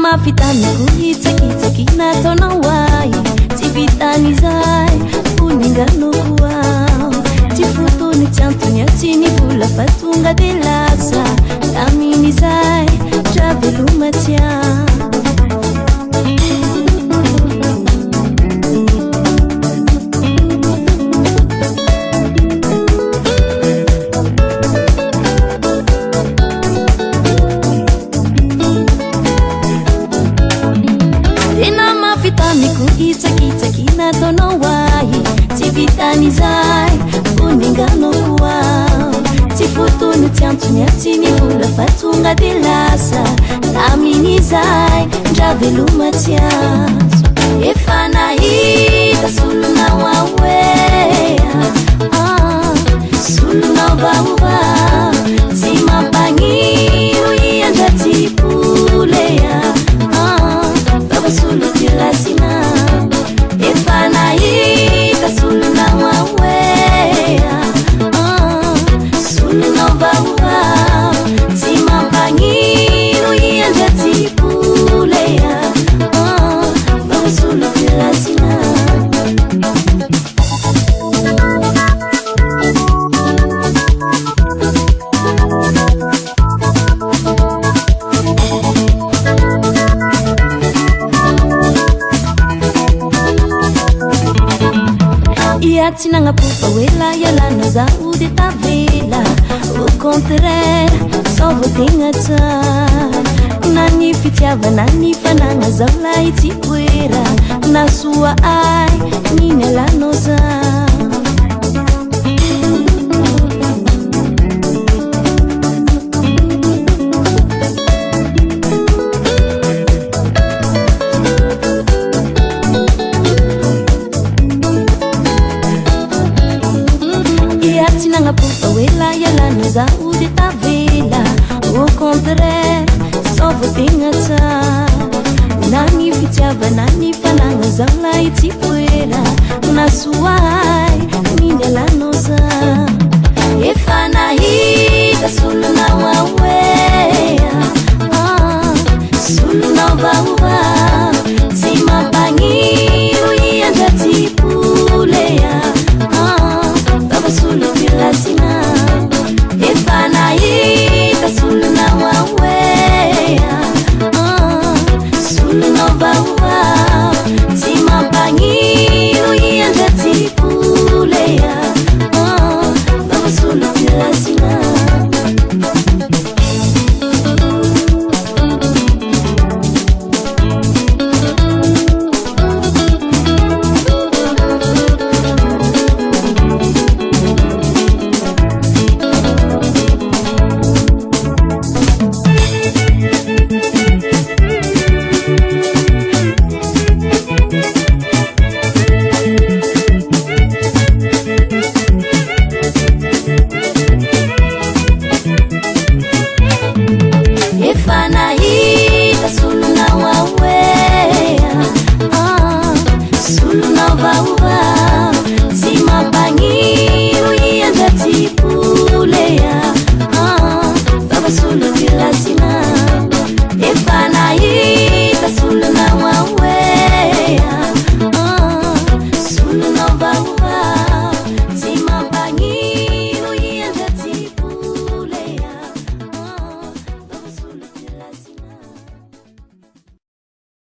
Mafitaniko hitsakitsaky nataonao ay tsy vitany zay oninganoako ao tsy fotony tsy antony tsy ny vola fa tonga de lasa taminy zay dra velomatsy Amiko hitsakitsaky nataonao ay tsy vitany zay oninganoako ao tsy fotony tsy antony tsy ny vola fa tonga de lasa taminy zay dra velomatsy azo efa nahita solonao aoe solonao vaova tsy mampagniro iandratsy polea solo tirasina efa nahita solonao aoea solonao vaova tsy mampagniro iandratsy polea solo tirasina tsy nagnapofa oela ialana zaho de tavela au contraire sao voategna tsara na ny fitiavana ny fanagna zaho lahy tsy poera na soa ay niny alanao zaho nagnapofa oela ialana zaho de tavela au contraire sao voategna tsara na ny fitiavana ny fanagna zaho lahy tsy poera na soa ay niny alanao zaho efa nahita solonao aoea solonao vaova